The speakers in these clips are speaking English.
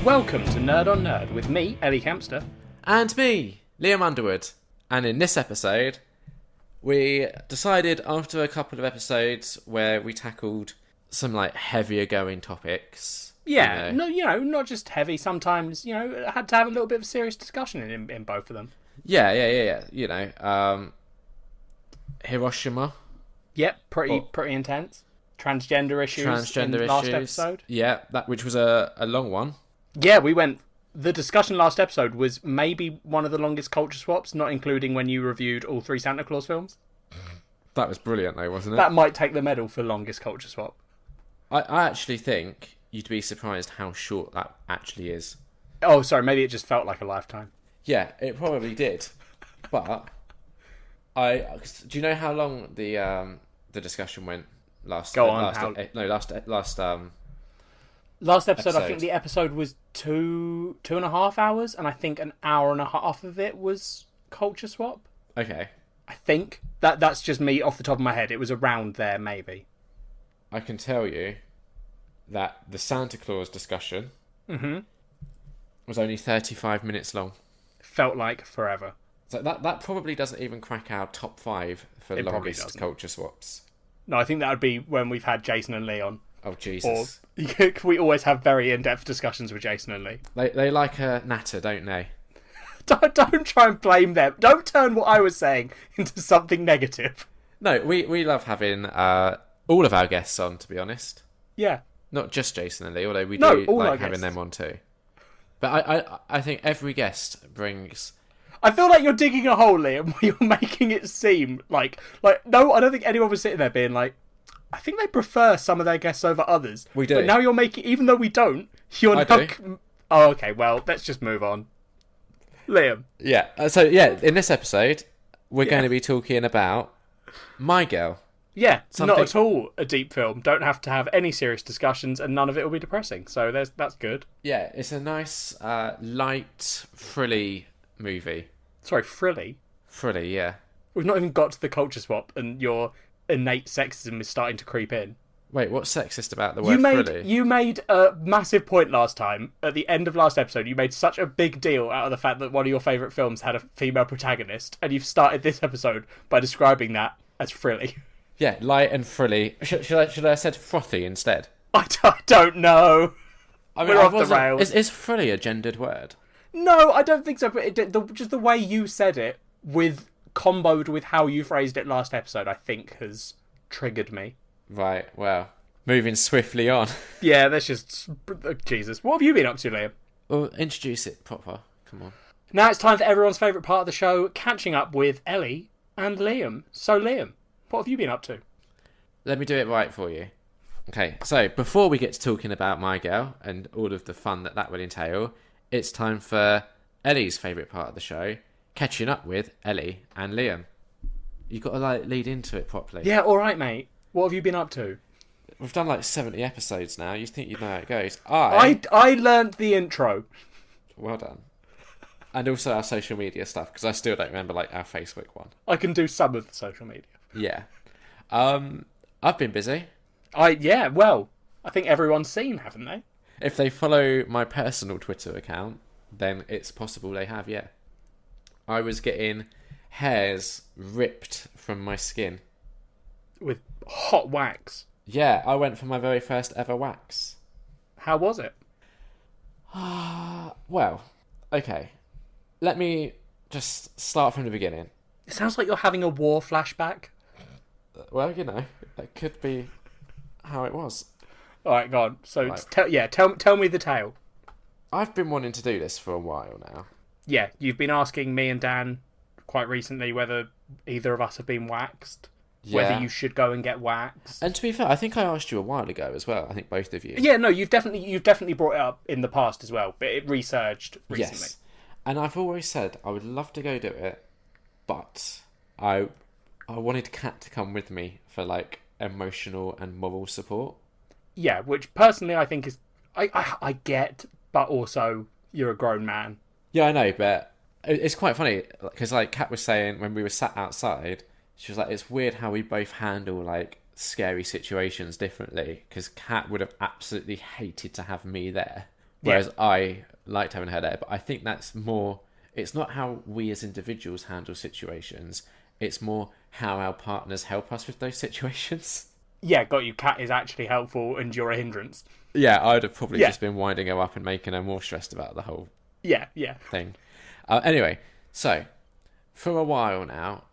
Welcome to Nerd on Nerd with me, Ellie Campster. And me, Liam Underwood. And in this episode, we decided after a couple of episodes where we tackled some heavier going topics. Yeah, not just heavy. Sometimes, had to have a little bit of serious discussion in both of them. Yeah. Hiroshima. Yep, pretty intense. Transgender issues in the last episode. Yeah, which was a long one. Yeah, the discussion last episode was maybe one of the longest culture swaps, not including when you reviewed all three Santa Claus films. That was brilliant though, wasn't it? That might take the medal for longest culture swap. I actually think you'd be surprised how short that actually is. Oh, sorry, maybe it just felt like a lifetime. Yeah, it probably did. But do you know how long the discussion went last? Go on. Last episode, I think the episode was 2.5 hours, and I think an hour and a half of it was culture swap. Okay. I think that's just me off the top of my head. It was around there, maybe. I can tell you that the Santa Claus discussion was only 35 minutes long. Felt like forever. So that probably doesn't even crack our top 5 for longest culture swaps. No, I think that would be when we've had Jason and Lee on. Oh, Jesus. Or we always have very in-depth discussions with Jason and Lee. They like a natter, don't they? Don't try and blame them. Don't turn what I was saying into something negative. No, we love having all of our guests on, to be honest. Yeah. Not just Jason and Lee, although we do like having guests. them on too. But I think every guest brings... I feel like you're digging a hole, Liam, where you're making it seem like no, I don't think anyone was sitting there being like, I think they prefer some of their guests over others. We do. But now you're making, even though we don't, you're I now... do. Oh, okay, well, let's just move on. Liam. Yeah, in this episode, we're going to be talking about My Girl. Yeah, not at all a deep film. Don't have to have any serious discussions, and none of it will be depressing. So that's good. Yeah, it's a nice, light, frilly movie. Sorry, frilly? Frilly, yeah. We've not even got to the culture swap, and your innate sexism is starting to creep in. Wait, what's sexist about the word frilly? You made a massive point last time. At the end of last episode, you made such a big deal out of the fact that one of your favourite films had a female protagonist, and you've started this episode by describing that as frilly. Yeah, light and frilly. Should I have said frothy instead? I don't know. I mean, we're off the rails. Is frilly a gendered word? No, I don't think so. But just the way you said it, comboed with how you phrased it last episode, I think has triggered me. Right, well, moving swiftly on. Yeah, let's just... Jesus. What have you been up to, Liam? Well, introduce it proper. Come on. Now it's time for everyone's favourite part of the show, catching up with Ellie and Liam. So, Liam, what have you been up to? Let me do it right for you. Okay, so before we get to talking about My Girl and all of the fun that will entail, it's time for Ellie's favourite part of the show, catching up with Ellie and Liam. You've got to lead into it properly. Yeah, all right, mate. What have you been up to? We've done 70 episodes now. You think you know how it goes. I learnt the intro. Well done. And also our social media stuff, because I still don't remember our Facebook one. I can do some of the social media. Yeah. I've been busy. I think everyone's seen, haven't they? If they follow my personal Twitter account, then it's possible they have, yeah. I was getting hairs ripped from my skin. With hot wax. Yeah, I went for my very first ever wax. How was it? Well, okay. Let me just start from the beginning. It sounds like you're having a war flashback. Well, that could be how it was. All right, go on. So, right. Tell me the tale. I've been wanting to do this for a while now. Yeah, you've been asking me and Dan quite recently whether either of us have been waxed. Yeah. Whether you should go and get waxed. And to be fair, I think I asked you a while ago as well. I think both of you. Yeah, no, you've definitely brought it up in the past as well, but it resurged recently. Yes. And I've always said I would love to go do it, but I wanted Kat to come with me for emotional and moral support. Yeah, which personally I think is I get, but also you're a grown man. Yeah, I know, but it's quite funny because Kat was saying when we were sat outside, she was like, it's weird how we both handle scary situations differently, because Kat would have absolutely hated to have me there, Whereas I liked having a headache, but I think that's more. It's not how we as individuals handle situations. It's more how our partners help us with those situations. Yeah, got you. Cat is actually helpful and you're a hindrance. Yeah, I'd have probably just been winding her up and making her more stressed about the whole Yeah. thing. Anyway, so for a while now,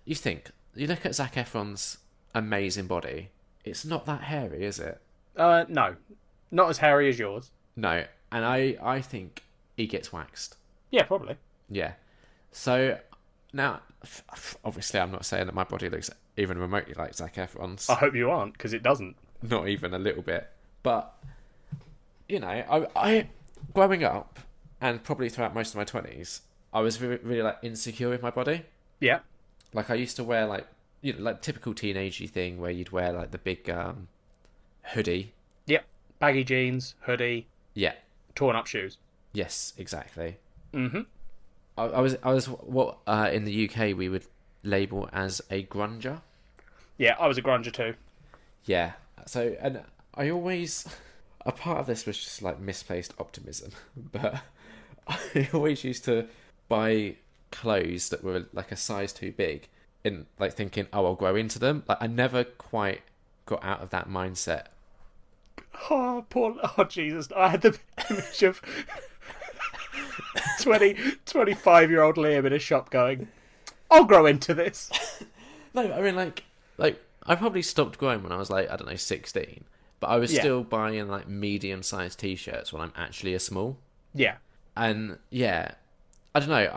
you look at Zac Efron's amazing body. It's not that hairy, is it? No, not as hairy as yours. No, and I think he gets waxed. Yeah, probably. Yeah. So now, obviously, I'm not saying that my body looks even remotely like Zac Efron's. I hope you aren't, because it doesn't. Not even a little bit. But I growing up and probably throughout most of my 20s, I was really, really like insecure with my body. Yeah. Like I used to wear like like typical teenagey thing where you'd wear like the big hoodie. Yep. Baggy jeans, hoodie. Yeah. Torn up shoes. Yes, exactly. Mm-hmm. I was what in the UK we would label as a grunger. Yeah, I was a grunger too. Yeah. So and I always a part of this was just like misplaced optimism, but I always used to buy clothes that were like a size too big in like thinking, oh, I'll grow into them. Like I never quite got out of that mindset. Oh, Jesus. I had the image of 25-year-old Liam in a shop going, I'll grow into this. No, I mean like I probably stopped growing when I was like, I don't know, 16. But I was still buying like medium-sized t-shirts when I'm actually a small. Yeah. And yeah, I don't know.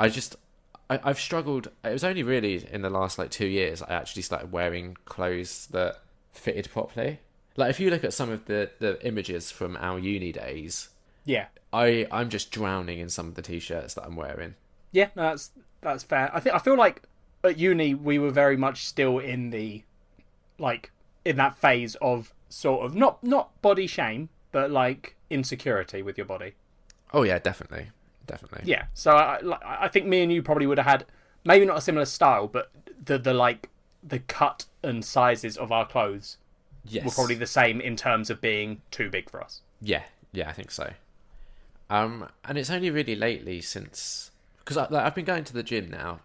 I've struggled. It was only really in the last like 2 years I actually started wearing clothes that fitted properly. Like if you look at some of the images from our uni days, yeah, I'm just drowning in some of the t-shirts that I'm wearing. Yeah, no, that's fair. I feel like at uni we were very much still in the in that phase of sort of not body shame, but like insecurity with your body. Oh yeah, definitely. Yeah, so I think me and you probably would have had maybe not a similar style, but the cut and sizes of our clothes were probably the same in terms of being too big for us. Yeah, I think so. And it's only really lately since because I've been going to the gym now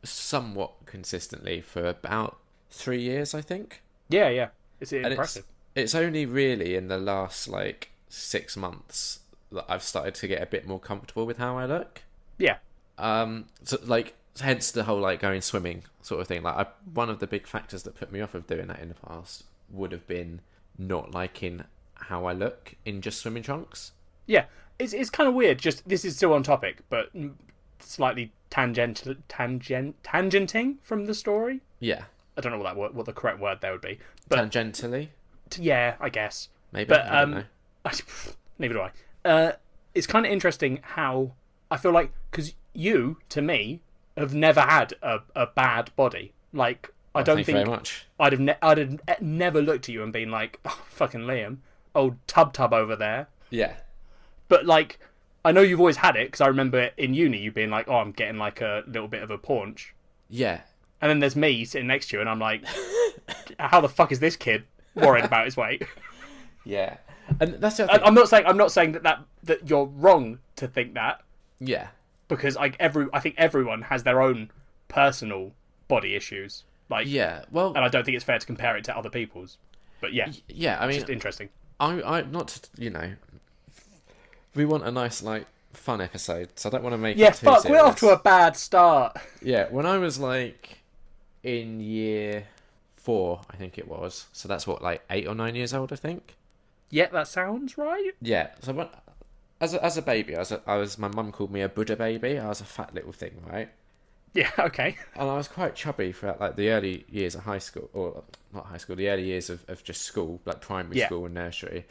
somewhat consistently for about 3 years, I think. Yeah, it's impressive. It's only really in the last 6 months that I've started to get a bit more comfortable with how I look. Yeah. So hence the whole going swimming sort of thing. One of the big factors that put me off of doing that in the past would have been not liking how I look in just swimming trunks. Yeah, it's kind of weird. Just this is still on topic, but slightly tangenting from the story. Yeah. I don't know what the correct word there would be. But tangentially. Yeah, I guess. Maybe. But I don't know. Neither do I. It's kind of interesting how I feel like because you, to me, have never had a bad body. Like I don't think very much. I'd have never looked at you and been like, oh, fucking Liam, old tub over there. Yeah. But I know you've always had it because I remember in uni you being like, oh, I'm getting a little bit of a paunch. Yeah. And then there's me sitting next to you and I'm like, how the fuck is this kid worried about his weight? Yeah. And that's the other thing. I'm not saying that you're wrong to think that. Yeah. Because I think everyone has their own personal body issues. Yeah. Well, and I don't think it's fair to compare it to other people's. But yeah. Yeah. I mean, it's just interesting. I not we want a nice fun episode, so I don't want to make it too fuck. serious. We're off to a bad start. Yeah. When I was in year 4, I think it was. So that's what 8 or 9 years old, I think. Yeah, that sounds right. Yeah. So when, as a baby, my mum called me a Buddha baby. I was a fat little thing, right? Yeah. Okay. And I was quite chubby throughout the early years of high school, or not high school, the early years of just school, primary school and nursery.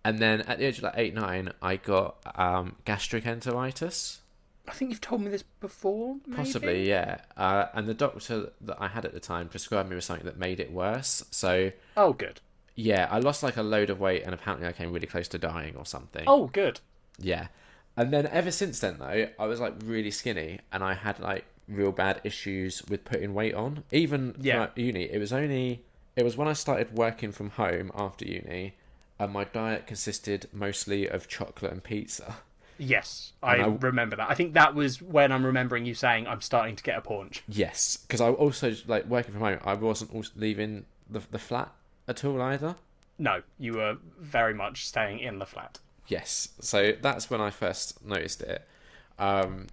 And then at the age of 8, 9, I got gastric enteritis. I think you've told me this before. Maybe? Possibly, yeah. And the doctor that I had at the time prescribed me with something that made it worse. So. Oh, good. Yeah, I lost a load of weight and apparently I came really close to dying or something. Oh, good. Yeah. And then ever since then, though, I was really skinny and I had real bad issues with putting weight on. Even throughout uni, it was when I started working from home after uni and my diet consisted mostly of chocolate and pizza. Yes, And I remember that. I think that was when I'm remembering you saying I'm starting to get a paunch. Yes, because I also, like, working from home, I wasn't also leaving the flat at all either. No, you were very much staying in the flat. Yes, so that's when I first noticed it. And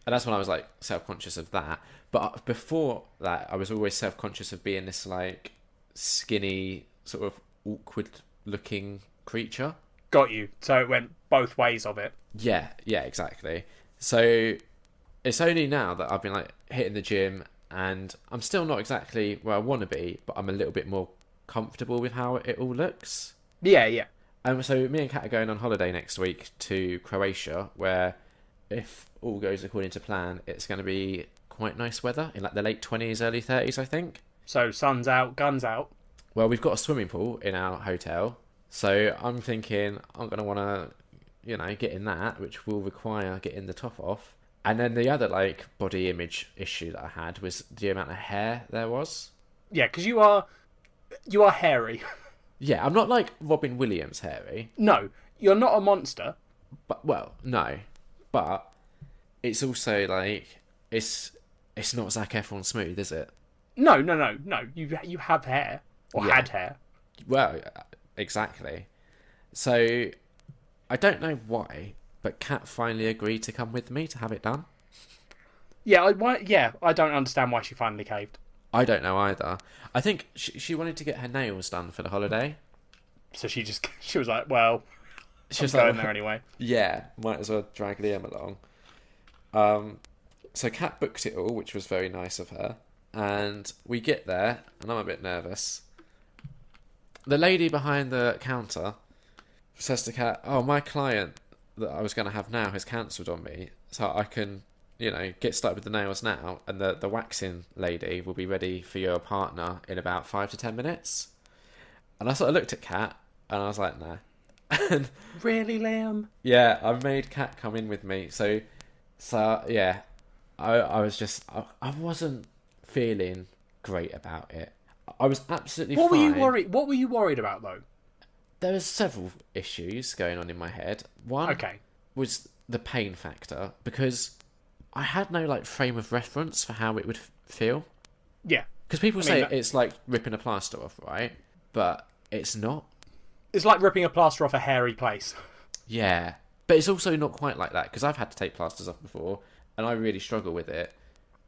that's when I was, like, self-conscious of that. But before that, I was always self-conscious of being this, like, skinny, sort of awkward-looking creature. Got you. So it went both ways of it. Yeah, exactly. So it's only now that I've been, like, hitting the gym, and I'm still not exactly where I want to be, but I'm a little bit more comfortable with how it all looks. Yeah. So me and Kat are going on holiday next week to Croatia, where, if all goes according to plan, it's going to be quite nice weather in, like, the late 20s, early 30s, I think. So sun's out, guns out. Well, we've got a swimming pool in our hotel, so I'm thinking I'm going to want to, get in that, which will require getting the top off. And then the other, like, body image issue that I had was the amount of hair there was. Yeah, because you are hairy. Yeah, I'm not like Robin Williams hairy. No, you're not a monster. But, well, no. But it's also, like, it's not Zac Efron smooth, is it? No. You have hair. Or Yeah. had hair. Well, exactly. So, I don't know why, but Kat finally agreed to come with me to have it done. Yeah, I don't understand why she finally caved. I don't know either. I think she wanted to get her nails done for the holiday. So she was like, well, She was I'm going like, there anyway. yeah, might as well drag Liam along. So Kat booked it all, which was very nice of her. And we get there, and I'm a bit nervous. The lady behind the counter says to Kat, "Oh, my client that I was going to have now has cancelled on me, so I can, get started with the nails now, and the waxing lady will be ready for your partner in about 5 to 10 minutes." And I sort of looked at Kat, and I was like, nah. And Really, Liam? yeah, I made Kat come in with me. So yeah, I was just, I wasn't feeling great about it. I was absolutely What fine. What were you worried about though? There was several issues going on in my head. One Okay. was the pain factor, because I had no, like, frame of reference for how it would feel. Yeah. Because people I say mean, it's like ripping a plaster off, right? But it's not. It's like ripping a plaster off a hairy place. Yeah. But it's also not quite like that, because I've had to take plasters off before, and I really struggle with it.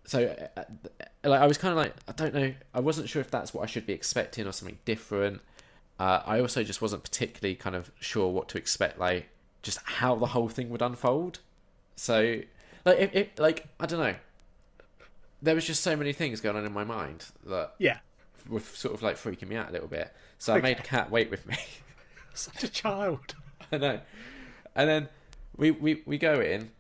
So, like, I was kind of like, I don't know, I wasn't sure if that's what I should be expecting or something different. I also just wasn't particularly kind of sure what to expect, like, just how the whole thing would unfold. So, like, I don't know. There was just so many things going on in my mind that Yeah. were sort of, like, freaking me out a little bit. So I made Kat wait with me. Such a child. I know. And then we go in,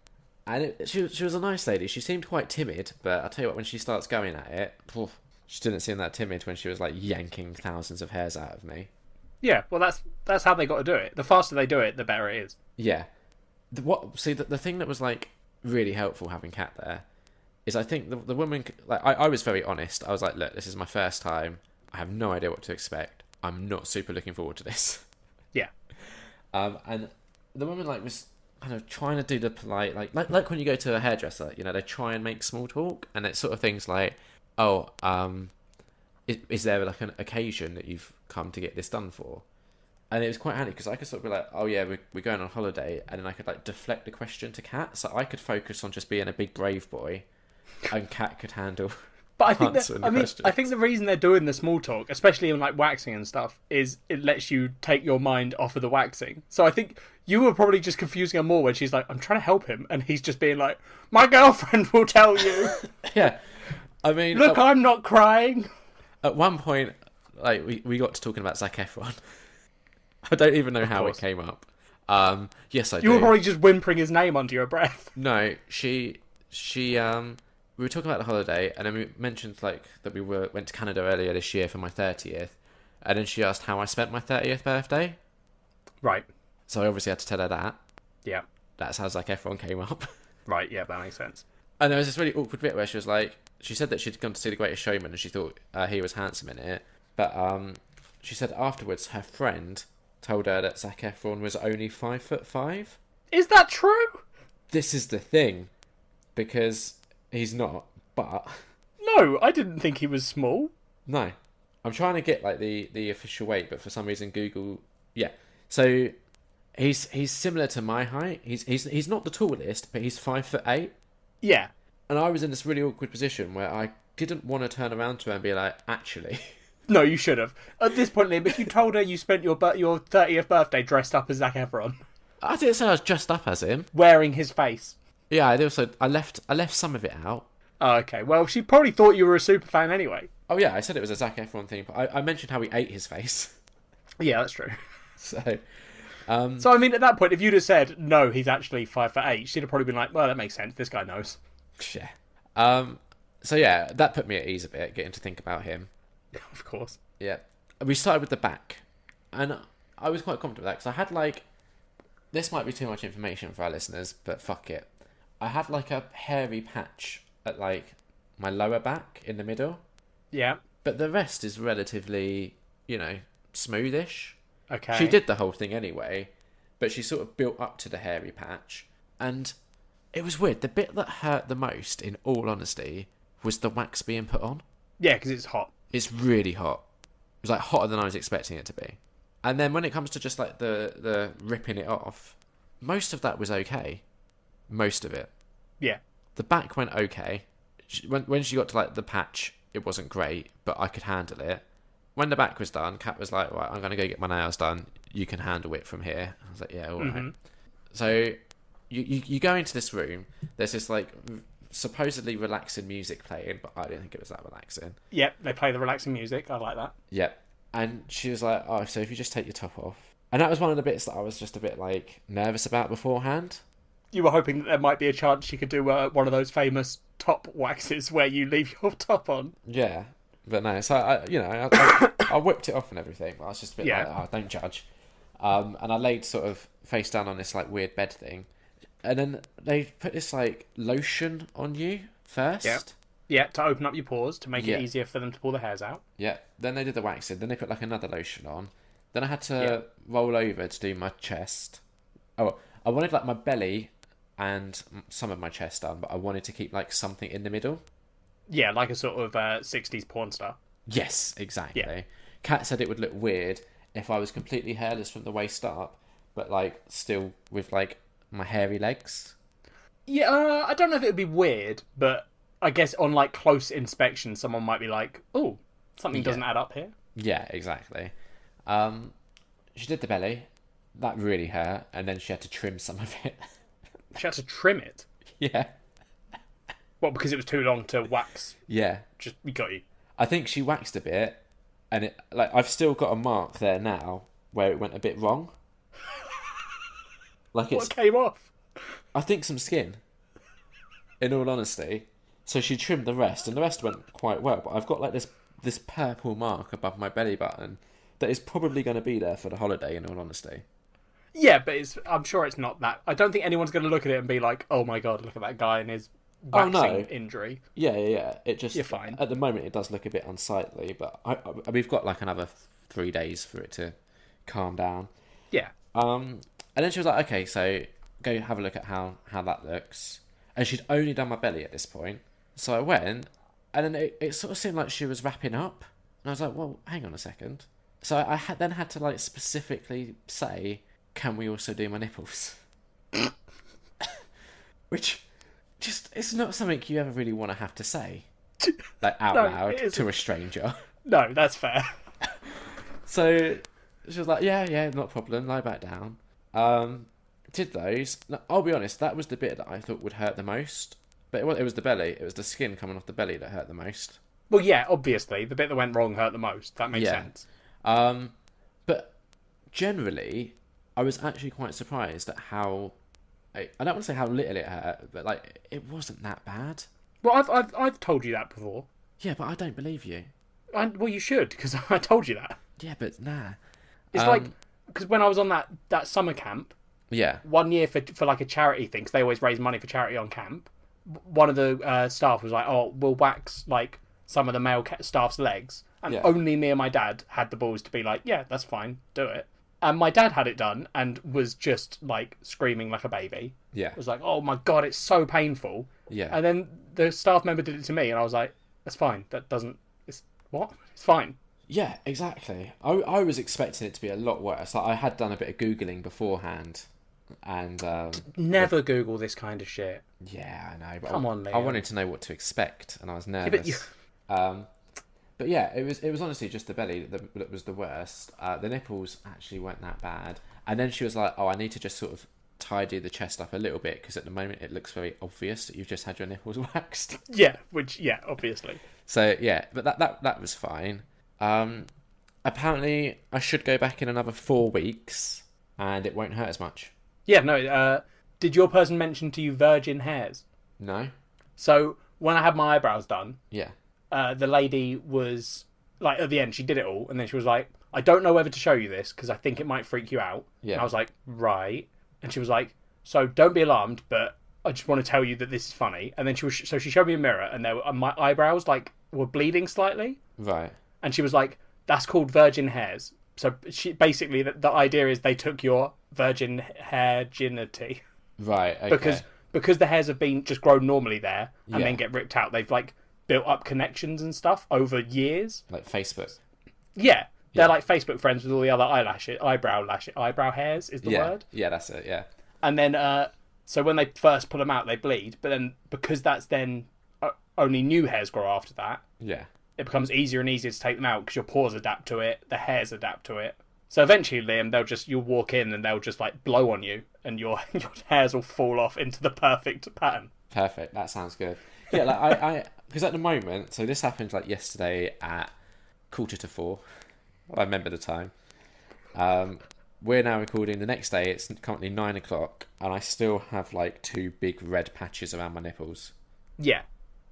and she was a nice lady. She seemed quite timid, but I'll tell you what, when she starts going at it, she didn't seem that timid when she was, like, yanking thousands of hairs out of me. Yeah, well, that's how they got to do it. The faster they do it, the better it is. Yeah. The thing that was, like, really helpful having Kat there is, I think the woman, like, I was very honest. I was like, look, this is my first time. I have no idea what to expect. I'm not super looking forward to this. Yeah. And the woman, like, was kind of trying to do the polite, like when you go to a hairdresser, they try and make small talk, and it's sort of things like, oh, is there, like, an occasion that you've come to get this done for? And it was quite handy, because I could sort of be like, oh yeah, we're going on holiday, and then I could, like, deflect the question to Kat, so I could focus on just being a big brave boy, and Kat could handle. But I think the reason they're doing the small talk, especially in, like, waxing and stuff, is it lets you take your mind off of the waxing. So I think you were probably just confusing her more when she's like, I'm trying to help him, and he's just being like, my girlfriend will tell you. Yeah. I mean, look, I'm not crying. At one point, like, we got to talking about Zac Efron. I don't even know how it came up. Yes, I do. You were probably just whimpering his name under your breath. No, she we were talking about the holiday, and then we mentioned, like, that we went to Canada earlier this year for my 30th, and then she asked how I spent my 30th birthday. Right. So I obviously had to tell her that. Yeah. That's how Zac Efron came up. Right, yeah, that makes sense. And there was this really awkward bit where she was like, she said that she'd gone to see The Greatest Showman, and she thought he was handsome in it, but she said afterwards her friend told her that Zac Efron was only 5'5". Is that true? This is the thing, because he's not. But No, I didn't think he was small. no, I'm trying to get like the official weight, but for some reason Google, yeah. So he's similar to my height. He's not the tallest, but he's 5'8". Yeah. And I was in this really awkward position where I didn't want to turn around to her and be like, actually. No, you should have. At this point, Liam, if you told her you spent your 30th birthday dressed up as Zac Efron, I didn't say I was dressed up as him. wearing his face. Yeah, I left some of it out. Oh, okay. Well, she probably thought you were a super fan anyway. Oh yeah, I said it was a Zac Efron thing, but I mentioned how he ate his face. Yeah, that's true. So, So, I mean, at that point, if you'd have said, no, he's actually 5'8", she'd have probably been like, well, that makes sense. This guy knows. yeah. So yeah, that put me at ease a bit, getting to think about him. Of course. Yeah. We started with the back, and I was quite confident with that, because I had like, this might be too much information for our listeners, but fuck it. I had like a hairy patch at like my lower back in the middle. Yeah. But the rest is relatively, smoothish. Okay. She did the whole thing anyway, but she sort of built up to the hairy patch. And it was weird. The bit that hurt the most, in all honesty, was the wax being put on. Yeah, because it's hot. It's really hot. It was like hotter than I was expecting it to be. And then when it comes to just like the ripping it off, most of that was okay. Most of it. Yeah. The back went okay. When she got to like the patch, it wasn't great, but I could handle it. When the back was done, Kat was like, right, I'm going to go get my nails done. You can handle it from here. I was like, yeah, all right. So you go into this room. There's this like supposedly relaxing music playing, but I didn't think it was that relaxing. Yep, they play the relaxing music. I like that. Yep. And she was like, oh, so if you just take your top off. And that was one of the bits that I was just a bit like nervous about beforehand. You were hoping that there might be a chance she could do one of those famous top waxes where you leave your top on. Yeah. But no, so I whipped it off and everything. But I was just a bit like, oh, don't judge. And I laid sort of face down on this like weird bed thing, and then they put this like lotion on you first. Yeah. Yeah, to open up your pores to make it easier for them to pull the hairs out. Yeah. Then they did the waxing. Then they put like another lotion on. Then I had to roll over to do my chest. Oh, I wanted like my belly and some of my chest done, but I wanted to keep like something in the middle. Yeah, like a sort of 60s porn star. Yes, exactly. Yeah. Kat said it would look weird if I was completely hairless from the waist up, but like still with like my hairy legs. Yeah, I don't know if it would be weird, but I guess on like close inspection, someone might be like, "Oh, something doesn't add up here." Yeah, exactly. She did the belly. That really hurt, and then she had to trim some of it. She had to trim it. Yeah. Well, because it was too long to wax. Yeah. We got you. I think she waxed a bit, and it like I've still got a mark there now where it went a bit wrong. Like What came off? I think some skin. In all honesty, so she trimmed the rest, and the rest went quite well. But I've got like this purple mark above my belly button that is probably going to be there for the holiday. In all honesty. Yeah, but I'm sure it's not that. I don't think anyone's going to look at it and be like, "Oh my god, look at that guy and his waxing injury." Yeah. It just You're fine. At the moment, it does look a bit unsightly, but we've got like another 3 days for it to calm down. Yeah. And then she was like, "Okay, so go have a look at how that looks." And she'd only done my belly at this point, so I went, and then it sort of seemed like she was wrapping up, and I was like, "Well, hang on a second." So I then had to like specifically say, "Can we also do my nipples?" Which just it's not something you ever really want to have to say, like out loud to a stranger. No, that's fair. So she was like, yeah, not a problem, lie back down. Did those. Now, I'll be honest, that was the bit that I thought would hurt the most. But it was the belly. It was the skin coming off the belly that hurt the most. Well, yeah, obviously. The bit that went wrong hurt the most. That makes sense. But generally, I was actually quite surprised at how... I don't want to say how little it hurt, but like it wasn't that bad. Well, I've told you that before. Yeah, but I don't believe you. Well, you should, because I told you that. Yeah, but nah. It's like... Because when I was on that summer camp... Yeah. 1 year for like a charity thing, because they always raise money for charity on camp. One of the staff was like, "Oh, we'll wax like some of the male staff's legs," and only me and my dad had the balls to be like, "Yeah, that's fine, do it." And my dad had it done and was just like screaming like a baby. Yeah. It was like, oh my God, it's so painful. Yeah. And then the staff member did it to me, and I was like, that's fine. That doesn't. It's what? It's fine. Yeah, exactly. I was expecting it to be a lot worse. Like, I had done a bit of Googling beforehand, and Never Google this kind of shit. yeah, I know. But Come on, Liam. I wanted to know what to expect, and I was Yeah, nervous. But yeah, it was honestly just the belly that was the worst. The nipples actually weren't that bad, and then she was like, "Oh, I need to just sort of tidy the chest up a little bit because at the moment it looks very obvious that you've just had your nipples waxed." Yeah, obviously. So yeah, but that was fine. Apparently, I should go back in another 4 weeks, and it won't hurt as much. Yeah, no. Did your person mention to you virgin hairs? No. So when I had my eyebrows done, Yeah. the lady was like, at the end, she did it all, and then she was like, I don't know whether to show you this because I think it might freak you out. Yeah. And I was like, right. And she was like, so don't be alarmed, but I just want to tell you that this is funny. And then she showed me a mirror, and my eyebrows like were bleeding slightly. Right. And she was like, that's called virgin hairs. So she basically the idea is they took your virgin hair virginity. Right. Okay. Because the hairs have been just grown normally there and Yeah. then get ripped out. They've like built up connections and stuff over years. Like Facebook. Yeah. They're Yeah. like Facebook friends with all the other eyebrow hairs is the word. Yeah, that's it. Yeah. And then so when they first pull them out, they bleed. But then because that's then only new hairs grow after that, Yeah. it becomes easier and easier to take them out because your pores adapt to it, the hairs adapt to it. So eventually, Liam, you'll walk in and they'll just like blow on you, and your hairs will fall off into the perfect pattern. Perfect. That sounds good. Yeah, like I because at the moment, so this happened like yesterday at 3:45. I remember the time. We're now recording the next day. It's currently 9:00, and I still have like 2 big red patches around my nipples. Yeah,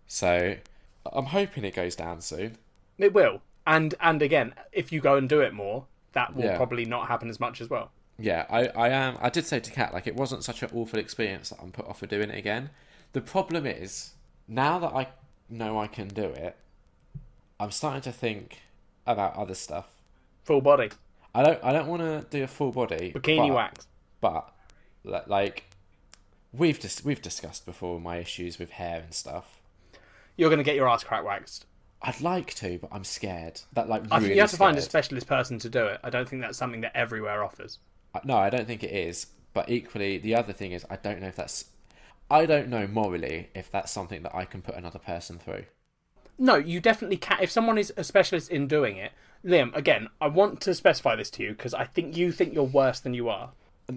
So I'm hoping it goes down soon. it will. And again, if you go and do it more, that will Yeah. probably not happen as much as well. Yeah, I did say to Kat, like, it wasn't such an awful experience that I'm put off of doing it again. The problem is, now that I know I can do it, I'm starting to think about other stuff. Full body, I don't want to do a full body bikini wax. but like we've discussed before my issues with hair and stuff. You're going to get your ass crack waxed. I'd like to, but I'm scared. That like really I think you have to find a scared. specialist person to do it. I don't think that's something that everywhere offers. No, I don't think it is. But equally, the other thing is, I don't know morally if that's something that I can put another person through. No, you definitely can. If someone is a specialist in doing it, Liam, again, I want to specify this to you because I think you think you're worse than you are.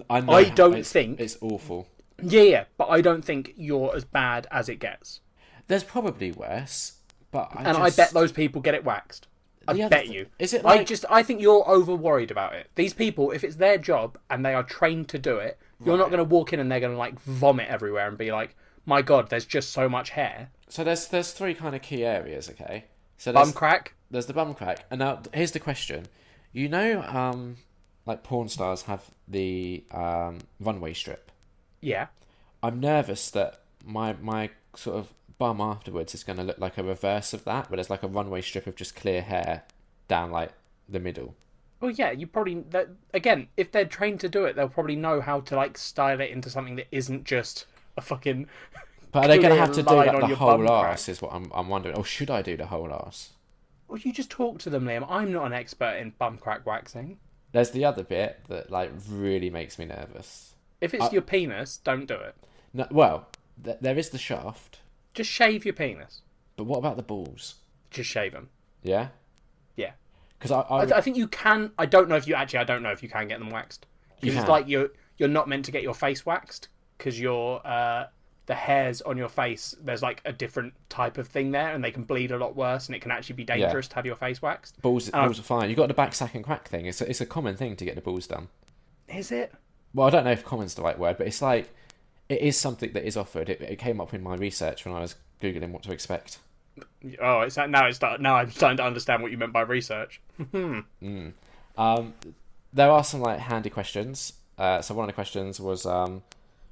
I know I don't think it's awful. Yeah, but I don't think you're as bad as it gets. There's probably worse, but I bet those people get it waxed. I bet you. Is it like... I think you're over worried about it. These people, if it's their job and they are trained to do it, you're not going to walk in and they're going to like vomit everywhere and be like, "My God, there's just so much hair." So there's 3 kind of key areas, okay? So Bum crack. There's the bum crack, and now here's the question: you know, like porn stars have the runway strip. Yeah. I'm nervous that my sort of bum afterwards is going to look like a reverse of that, where there's like a runway strip of just clear hair down like the middle. Well, yeah, you probably again, if they're trained to do it, they'll probably know how to like style it into something that isn't just a fucking. But are they going to have to do line like on the your whole bum arse? crack. Is what I'm wondering. Or should I do the whole arse? Well, you just talk to them, Liam. I'm not an expert in bum crack waxing. There's the other bit that like really makes me nervous. If it's your penis, don't do it. No, well, there is the shaft, Just shave your penis. but what about the balls? Just shave them. Yeah, Yeah. because I think you can. I don't know if you can get them waxed. Because it's can. like you're not meant to get your face waxed because the hairs on your face, there's like a different type of thing there, and they can bleed a lot worse, and it can actually be dangerous to have your face waxed. balls are fine. You got the back sack and crack thing. It's a common thing to get the balls done. Is it? Well, I don't know if common's the right word, but it's like it is something that is offered. It came up in my research when I was googling what to expect. Oh, it's now I'm starting to understand what you meant by research. There are some like handy questions. So one of the questions was,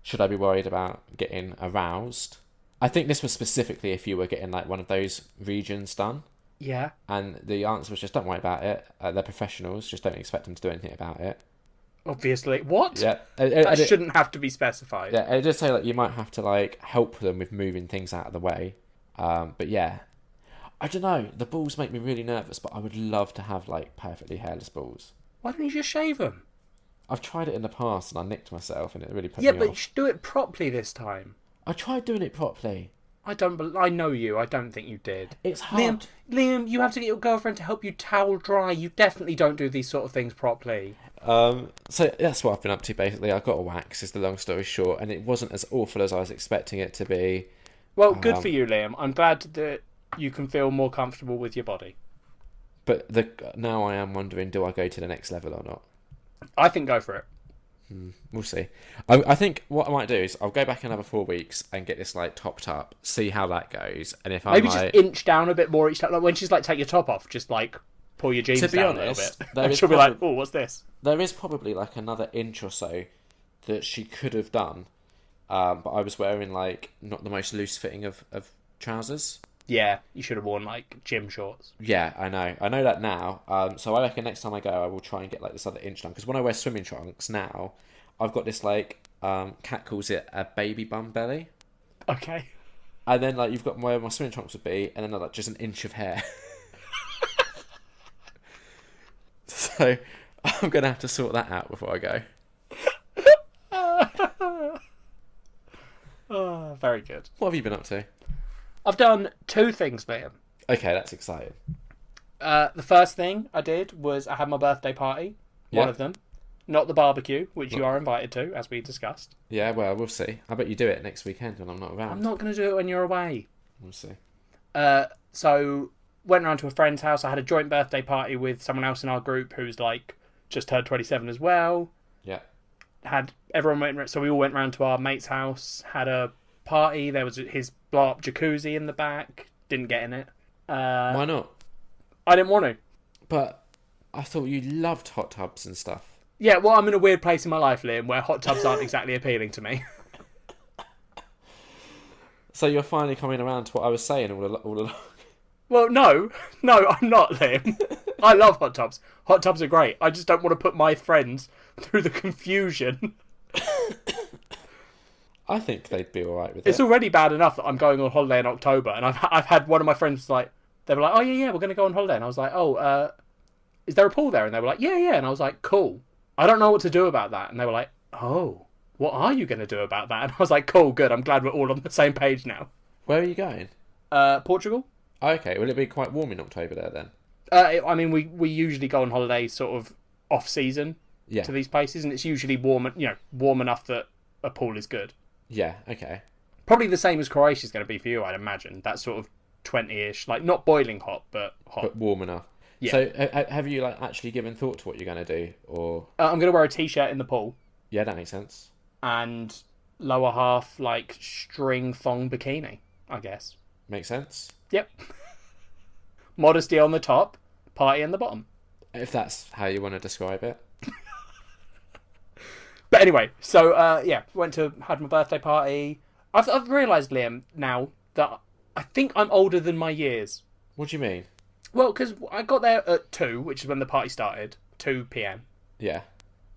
should I be worried about getting aroused? I think this was specifically if you were getting like one of those regions done. Yeah. And the answer was just don't worry about it. They're professionals. Just don't expect them to do anything about it. Obviously. What? Yeah, That shouldn't have to be specified. yeah. It just say like you might have to like help them with moving things out of the way. But yeah, I don't know. The balls make me really nervous, but I would love to have like perfectly hairless balls. Why don't you just shave them? I've tried it in the past and I nicked myself, and it really put Yeah, me but you off. should do it properly this time. I tried doing it properly. I know you. I don't think you did. It's hard. Liam, you have to get your girlfriend to help you towel dry. You definitely don't do these sort of things properly. So that's what I've been up to basically. I got a wax, is the long story short, and it wasn't as awful as I was expecting it to be. Well, good for you, Liam. I'm glad that you can feel more comfortable with your body. But now I am wondering, do I go to the next level or not? I think go for it. We'll see. I think what I might do is I'll go back another 4 weeks and get this like topped up, see how that goes, and if Maybe I just inch down a bit more each time. Like when she's like, take your top off, just like pull your jeans To be down honest, a little there bit. is She'll be like, oh, what's this? there is probably like another inch or so that she could have done, but I was wearing like not the most loose fitting of trousers. Yeah, you should have worn like gym shorts. Yeah, I know that now. So I reckon next time I go, I will try and get like this other inch done. Because when I wear swimming trunks now, I've got this like Kat calls it a baby bum belly, Okay. and then like you've got where my swimming trunks would be, and then like just an inch of hair. So I'm gonna have to sort that out before I go. Oh, very good. What have you been up to? I've done 2 things, Liam. Okay, that's exciting. The first thing I did was I had my birthday party. One of them. Not the barbecue, which you are invited to, as we discussed. Yeah, well, we'll see. I bet you do it next weekend when I'm not around. I'm not going to do it when you're away. We'll see. So, went round to a friend's house. I had a joint birthday party with someone else in our group who's like just turned 27 as well. Yeah. So we all went round to our mate's house, had a party. There was his blow-up jacuzzi in the back. Didn't get in it. Why not? I didn't want to. But I thought you loved hot tubs and stuff. Yeah, well, I'm in a weird place in my life, Liam, where hot tubs aren't exactly appealing to me. So you're finally coming around to what I was saying all along. Well, no, I'm not, Liam. I love hot tubs. Hot tubs are great. I just don't want to put my friends through the confusion. I think they'd be all right with It's it. already bad enough that I'm going on holiday in October, and I've had one of my friends like, they were like, oh yeah, we're going to go on holiday, and I was like, oh, is there a pool there? And they were like, yeah, and I was like, cool. I don't know what to do about that, and they were like, oh, what are you going to do about that? And I was like, cool, good. I'm glad we're all on the same page now. Where are you going? Portugal. Okay, will it be quite warm in October there then? I mean, we usually go on holiday sort of off season Yeah. to these places, and it's usually warm enough that a pool is good. Yeah, okay. Probably the same as Croatia's going to be for you, I'd imagine. That sort of 20-ish, like not boiling hot, but hot. But warm enough. Yeah. So have you like actually given thought to what you're going to do? Or I'm going to wear a t-shirt in the pool yeah, that makes sense. and lower half like string thong bikini, I guess. Makes sense. Yep. Modesty on the top, party on the bottom. If that's how you want to describe it. But anyway, so had my birthday party. I've realised, Liam, now that I think I'm older than my years. What do you mean? Well, because I got there at 2, which is when the party started, 2 p.m. Yeah.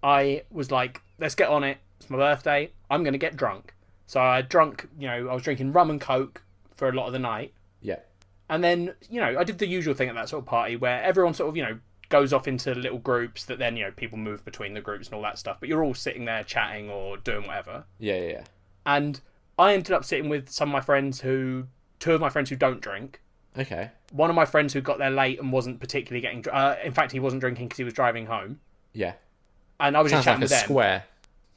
I was like, let's get on it. It's my birthday. I'm going to get drunk. So I was drinking rum and coke for a lot of the night. Yeah. And then, I did the usual thing at that sort of party where everyone sort of, goes off into little groups that then, people move between the groups and all that stuff. But you're all sitting there chatting or doing whatever. Yeah. And I ended up sitting with two of my friends who don't drink. Okay. One of my friends who got there late and wasn't particularly getting... in fact, he wasn't drinking because he was driving home. Yeah. And I was Sounds just chatting like a with them. square.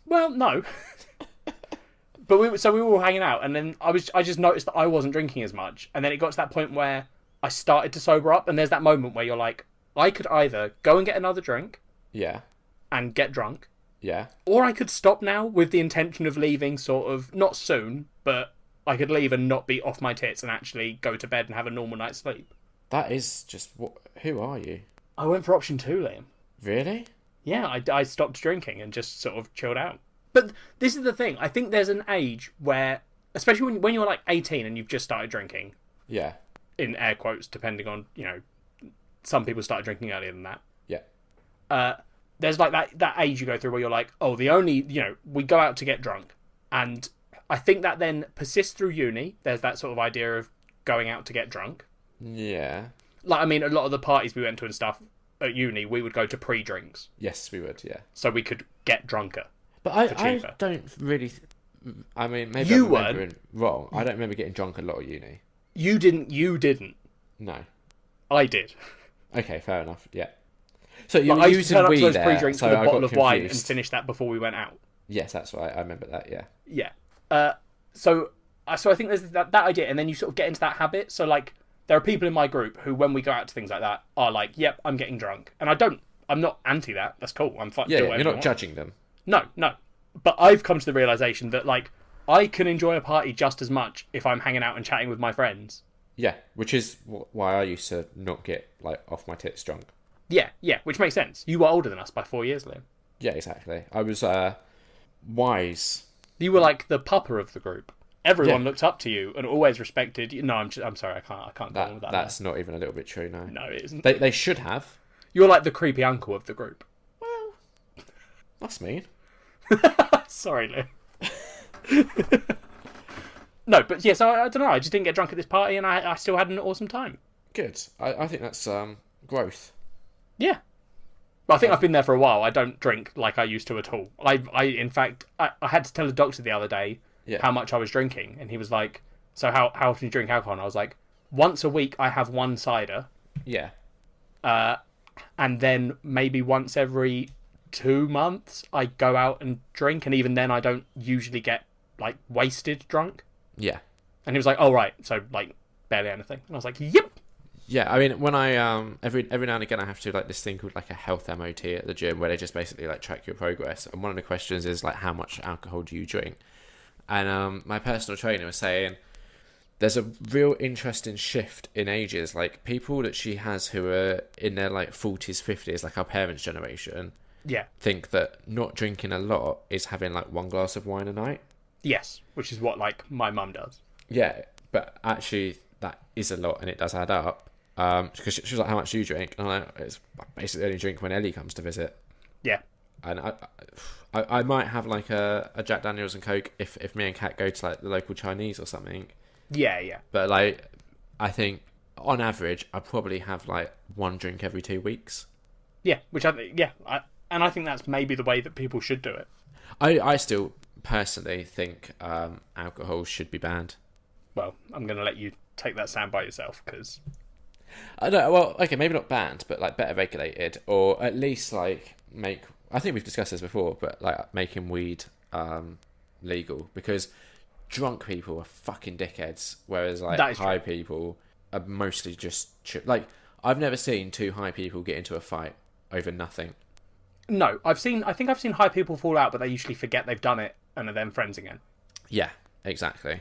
Well, no. But we were all hanging out, and then I just noticed that I wasn't drinking as much. And then it got to that point where I started to sober up, and there's that moment where you're like, I could either go and get another drink Yeah. and get drunk, Yeah. or I could stop now with the intention of leaving sort of, not soon, but I could leave and not be off my tits and actually go to bed and have a normal night's sleep. That is just what. Who are you? I went for option 2, Liam. Really? Yeah, I stopped drinking and just sort of chilled out. But this is the thing. I think there's an age where, especially when you're like 18 and you've just started drinking, Yeah. in air quotes, depending on, some people started drinking earlier than that. Yeah. there's like that age you go through where you're like, oh, the only, we go out to get drunk. And I think that then persists through uni. There's that sort of idea of going out to get drunk. Yeah. Like, I mean, a lot of the parties we went to and stuff at uni, we would go to pre-drinks. Yes, we would, yeah. So we could get drunker. But I don't really... I mean, maybe I'm remembering wrong. I don't remember getting drunk a lot at uni. You didn't. No. I did. Okay, fair enough, yeah. So you Like, were I used to using turn up to weed those there, pre-drinks so with a I bottle got of wine and confused. finish that before we went out. Yes, that's right. I remember that, yeah. Yeah. So I think there's that idea, and then you sort of get into that habit. So, like, there are people in my group who, when we go out to things like that, are like, yep, I'm getting drunk. And I'm not anti that. That's cool. I'm fine. Yeah, you're not judging them. No. But I've come to the realisation that, like, I can enjoy a party just as much if I'm hanging out and chatting with my friends. Yeah, which is why I used to not get, like, off my tits drunk. Yeah, which makes sense. You were older than us by 4 years, Liam. Yeah, exactly. I was wise. You were like the pupper of the group. Everyone looked up to you and always respected you. No, I'm sorry, I can't go on with that. That's not even a little bit true, no. No, it isn't. They should have. You're like the creepy uncle of the group. Well, that's mean. Sorry, Liam. No, but yeah, so I don't know. I just didn't get drunk at this party, and I still had an awesome time. Good. I think that's growth. Yeah. But I think I've been there for a while. I don't drink like I used to at all. In fact, I had to tell the doctor the other day how much I was drinking, and he was like, "So how often do you drink alcohol?" And I was like, "Once a week, I have one cider." Yeah. And then maybe once every 2 months, I go out and drink, and even then, I don't usually get like wasted drunk. Yeah. And he was like, "Oh right, so like barely anything." And I was like, "Yep." Yeah, I mean, when I every now and again I have to do like this thing called like a health MOT at the gym where they just basically like track your progress. And one of the questions is like, how much alcohol do you drink? And my personal trainer was saying there's a real interesting shift in ages. Like people that she has who are in their like 40s, 50s, like our parents' generation, think that not drinking a lot is having like one glass of wine a night. Yes, which is what like my mum does. Yeah, but actually that is a lot and it does add up. Because she was like, how much do you drink? And I'm like, it's basically only drink when Ellie comes to visit. Yeah. And I might have like a Jack Daniels and Coke if me and Kat go to like the local Chinese or something. Yeah. But like, I think on average, I probably have like one drink every 2 weeks. Yeah, which I think that's maybe the way that people should do it. I still personally think alcohol should be banned. Well, I'm going to let you take that stand by yourself because... I don't. Well, okay, maybe not banned, but like better regulated, or at least like make. I think we've discussed this before, but like making weed legal, because drunk people are fucking dickheads, whereas like high people are mostly just like I've never seen two high people get into a fight over nothing. No, I think I've seen high people fall out, but they usually forget they've done it and are then friends again. Yeah, exactly.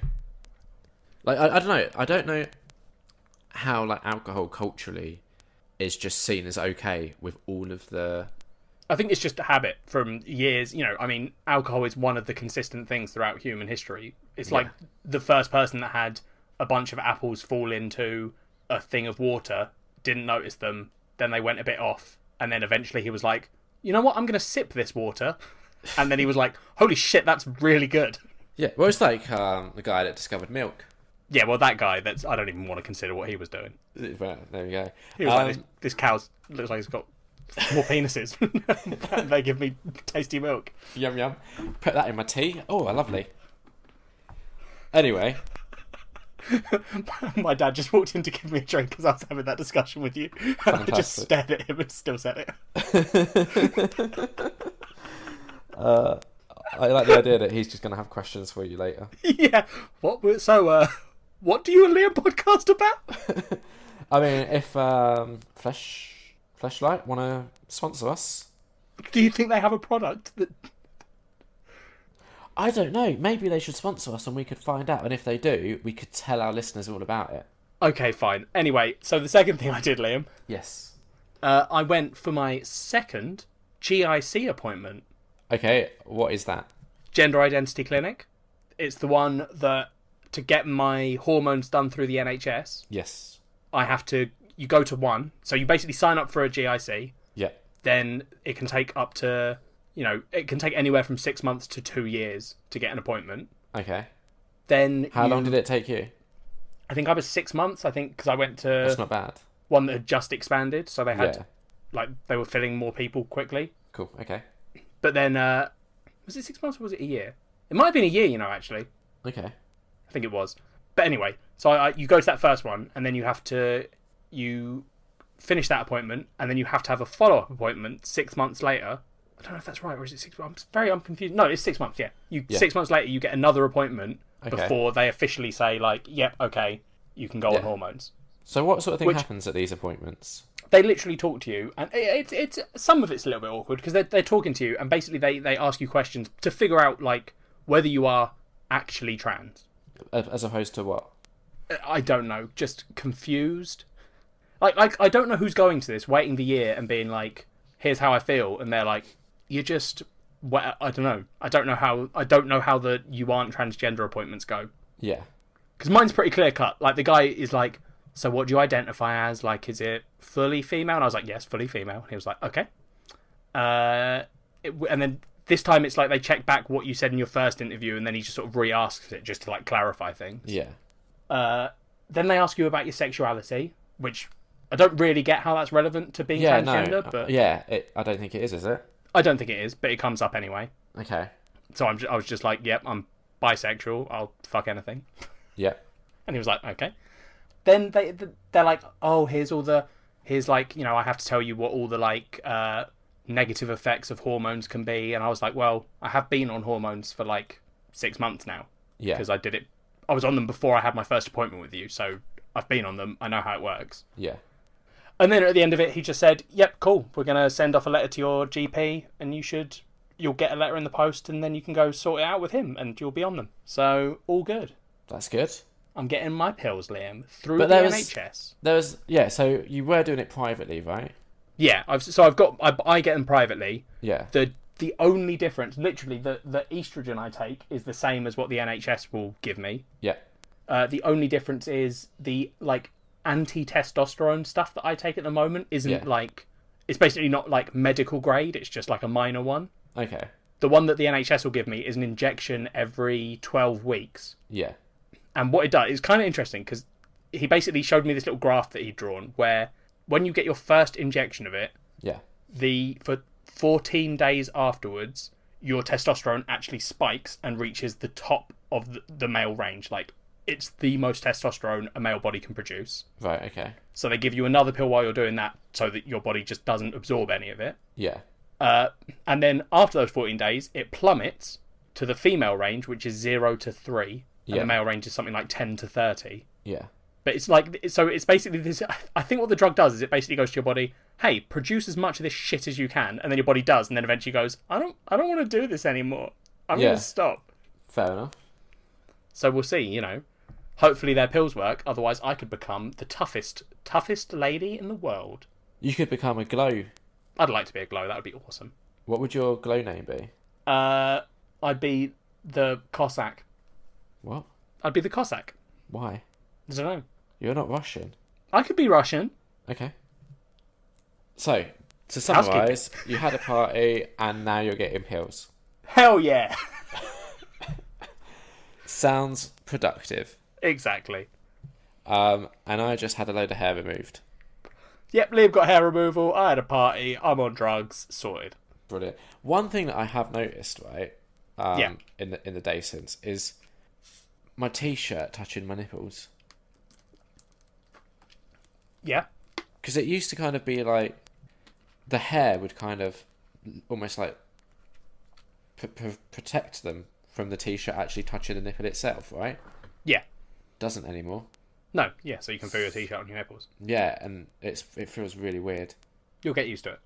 Like I don't know. I don't know how like alcohol culturally is just seen as okay with all of the... I think it's just a habit from years. I mean, alcohol is one of the consistent things throughout human history. It's like the first person that had a bunch of apples fall into a thing of water, didn't notice them, then they went a bit off, and then eventually he was like, you know what, I'm going to sip this water. And then he was like, holy shit, that's really good. Yeah, well, it's like the guy that discovered milk. Yeah, well, that guy, I don't even want to consider what he was doing. Well, there we go. He was like, this cow looks like it's got more penises. They give me tasty milk. Yum, yum. Put that in my tea. Oh, lovely. Anyway. My dad just walked in to give me a drink because I was having that discussion with you. And I just stared at him and still said it. I like the idea that he's just going to have questions for you later. Yeah. What do you and Liam podcast about? I mean, if Fleshlight want to sponsor us. Do you think they have a product that... I don't know. Maybe they should sponsor us and we could find out. And if they do, we could tell our listeners all about it. Okay, fine. Anyway, so the second thing I did, Liam. Yes. I went for my second GIC appointment. Okay, what is that? Gender Identity Clinic. It's the one that, to get my hormones done through the NHS... Yes. You go to one. So you basically sign up for a GIC. Yeah. then it can take up to, it can take anywhere from 6 months to 2 years to get an appointment. Okay. Then How long did it take you? I think I was 6 months. I think because I went to That's not bad. one that had just expanded, so they had Yeah. they were filling more people quickly. Cool. Okay. But then was it 6 months or was it a year? It might have been a year, actually. Okay. I think it was. But anyway, so you go to that first one, and then you finish that appointment, and then you have to have a follow-up appointment 6 months later. I don't know if that's right, or is it 6 months? I'm confused. No, it's 6 months, yeah. 6 months later, you get another appointment before they officially say, yep, okay, you can go on hormones. So what sort of thing happens at these appointments? They literally talk to you, and it's some of it's a little bit awkward, because they're talking to you, and basically they ask you questions to figure out, whether you are actually trans. As opposed to what? I don't know, just confused. I don't know who's going to this, waiting the year and being like, here's how I feel, and they're like, you're just, well, I don't know. I don't know how the you aren't transgender appointments go. Yeah. Because mine's pretty clear cut. The guy is like, so what do you identify as? Is it fully female? And I was like, yes, fully female. And he was like, okay. And then this time it's like they check back what you said in your first interview, and then he just sort of re-asks it just to clarify things. Yeah. Then they ask you about your sexuality, which I don't really get how that's relevant to being transgender. No. But I don't think it is it? I don't think it is, but it comes up anyway. Okay. So I was just like, yep, I'm bisexual. I'll fuck anything. Yep. And he was like, okay. Then they're like, oh, here's I have to tell you what all the negative effects of hormones can be. And I was like, well, I have been on hormones for 6 months now. Yeah. Because I was on them before I had my first appointment with you. So I've been on them. I know how it works. Yeah. And then at the end of it, he just said, yep, cool. We're going to send off a letter to your GP, and you'll get a letter in the post, and then you can go sort it out with him, and you'll be on them. So all good. That's good. I'm getting my pills, Liam, through the NHS. So you were doing it privately, right? Yeah, I get them privately. Yeah. The only difference, literally, the estrogen I take is the same as what the NHS will give me. Yeah. The only difference is the anti-testosterone stuff that I take at the moment isn't it's basically not medical grade. It's just a minor one. Okay. The one that the NHS will give me is an injection every 12 weeks. Yeah. And what it does is kind of interesting, because he basically showed me this little graph that he'd drawn where when you get your first injection of it, for 14 days afterwards, your testosterone actually spikes and reaches the top of the male range. It's the most testosterone a male body can produce. Right, okay. So they give you another pill while you're doing that so that your body just doesn't absorb any of it. Yeah. And then after those 14 days, it plummets to the female range, which is 0 to 3. And the male range is something like 10 to 30. Yeah. But it's basically this. I think what the drug does is it basically goes to your body, hey, produce as much of this shit as you can. And then your body does. And then eventually goes, I don't want to do this anymore. I'm going to stop. Fair enough. So we'll see, Hopefully their pills work. Otherwise, I could become the toughest lady in the world. You could become a glow. I'd like to be a glow. That would be awesome. What would your glow name be? I'd be the Cossack. What? I'd be the Cossack. Why? I don't know. You're not Russian. I could be Russian. Okay. So, to summarise, you had a party and now you're getting pills. Hell yeah. Sounds productive. Exactly. And I just had a load of hair removed. Yep, Liam got hair removal. I had a party. I'm on drugs. Sorted. Brilliant. One thing that I have noticed, right, in the day since, is my t-shirt touching my nipples. Yeah. Because it used to kind of be the hair would kind of almost protect them from the t-shirt actually touching the nipple itself, right? Yeah. Doesn't anymore. No, yeah, so you can feel your t-shirt on your nipples. Yeah, and it feels really weird. You'll get used to it.